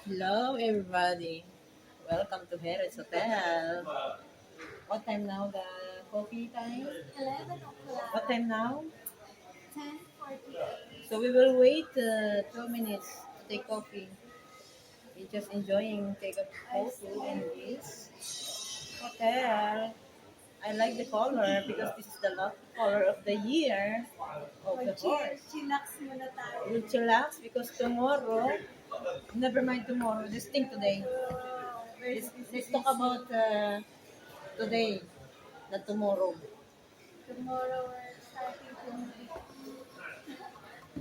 Hello, everybody. Welcome to Harris Hotel. What time now? The coffee time? 11 What o'clock, time now? 10:48. So we will wait 2 minutes to take coffee. We're just enjoying take a photo in this hotel. I like the color because this is the last color of the year of the horse. Chillax muna tayo. We'll chillax because tomorrow, never mind tomorrow, just think today. Let's talk about today, not tomorrow. Tomorrow we're starting to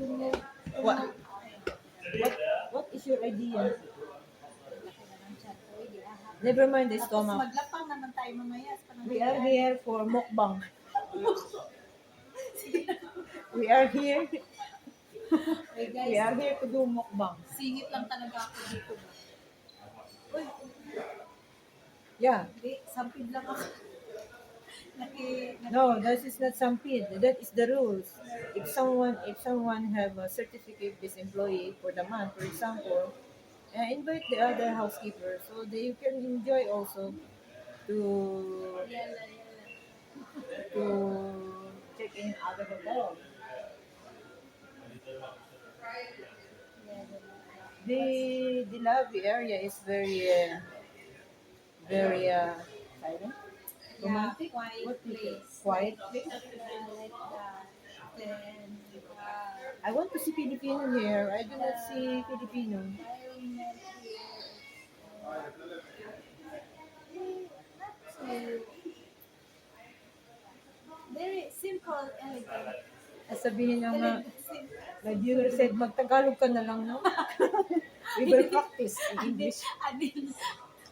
move. What what what is your idea? Laki na ng tiyan ko, hindi ahap. Never mind the Tapos stomach. maglapang naman tayo mamaya. We are here for mukbang. We are here. Hey We guys, are here to do mukbang. singit lang talaga ako dito ba? Uy, Yeah. hindi, sampid lang ako. No, that is not stampede. That is the rules. If someone have a certificate this employee for the month, for example, invite the other housekeeper so they can enjoy also to Yala. to check in other hotel. The lobby area is very silent, romantic. Quiet What is it? place. Quiet place. Like that. Then, I want to see Filipino here. I do not see Filipino. environment here is not too very simple, elegant. Sabihin niya nga, Simple. like you said, magtagalog ka na lang, no? We will practice in English. Anilo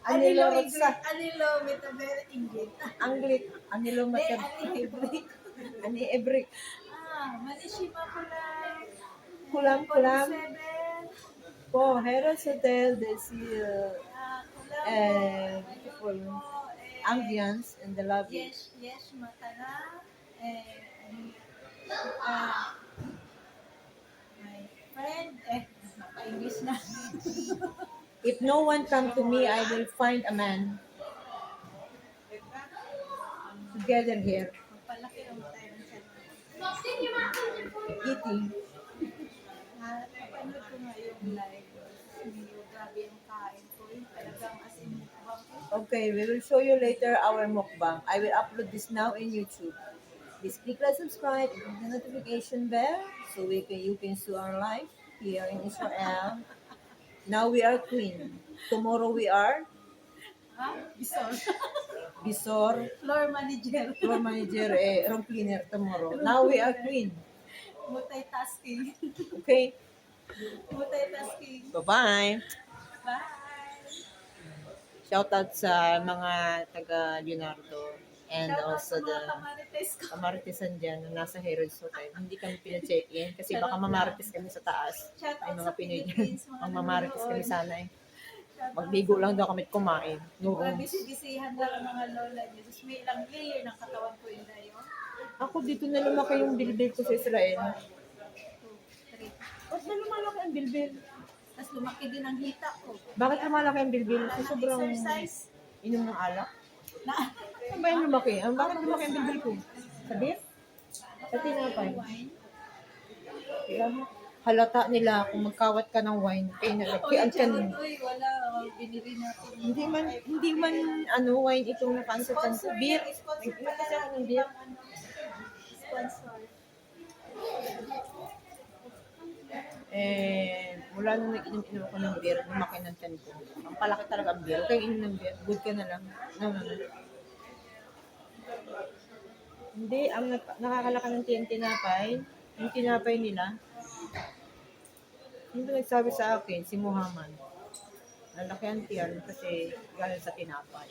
Anilo English, Rotsa. Anilo with a very English. Anglit. Anilo Hindi, Matab. Ani Hebrew. Ani Ebrik. Manishima pala. Kulam. 47. Po, Harris Hotel, they see Kulam beautiful po. ambience in the lobby. Yes, matana. Ah, my friend, naka-English na. If no one come to me, I will find a man together here Magpalaki naman tayo ng chat. eating. Napanood ko nga yung live. Grabe yung kain ko. Yung talagang as in mukbang ko. Okay, we will show you later our mukbang. I will upload this now in YouTube. Please click like, subscribe, and hit the notification bell so you can see our life here in Israel. Now we are queen. Tomorrow we are Bisol. Bisor, Floor manager. floor manager, room cleaner tomorrow. Now we are queen. Multitasking. Okay, Multitasking. bye-bye. Bye. Shout out sa mga taga Leonardo and Shout out also sa mga the kamarites ko. kamaritisan dyan na nasa Herod's Hotel. Hindi kami pina-check-in kasi baka mamarites kami sa taas. Shout Ay out mga sa Pinoy dyan. Philippines, mga Ang mamarites kami nanonood. sana eh. Shout out Magligo sa lang daw kami at kumain. No mga room. bisig-bisihan lang ang mga lola niyo. Tapos may ilang layer ng katawan ko yun tayo. Ako dito na lumaki yung bilbil ko sa Israel. 2, 3. Ba't na lumalaki ang bilbil? Tapos lumaki din ang hita ko. Bakit lumalaki ang bilbil? Wala Kasi nang sobrang exercise. inom ng alak. Na, Saan ba yung lumaki? Bakit lumaki ang bilbil ko? Sa beer? Sa tinapay? wine. Kaya halata nila kung magkawat ka ng wine. Kaya nalaki ang tiyan mo. Uy, wala. Binili natin. Hindi man wine itong nakansutan sa beer. Sponsor Nag-inom pala kasi ako ng natin beer. ibang sponsor. Mula nung nag-inom ako ng beer, lumaki ng tiyan ko. Ang palaki talaga ang beer. Kaya inom ng beer. Good ka na lang. No. Hindi, ang nakakalaki ng tinapay, yung tinapay nila, yung nagsabi sa akin, si Muhammad. Lalaki ang tiyan kasi galing sa tinapay.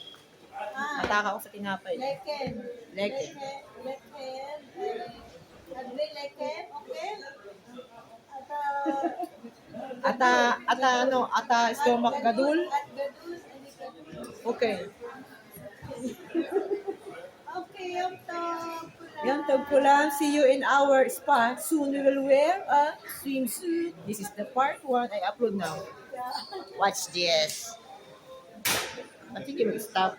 Nataka ko sa tinapay. Leken. Leken. Leken. Andre leken. Okay. Ata stomach gadul. At gadul. Ani gadul. Okay. Okay, yung top. Yan, tag ko lang. See you in our spa. Soon we will wear a swimsuit. This is the part 1 I upload now. Watch this. I think you stop.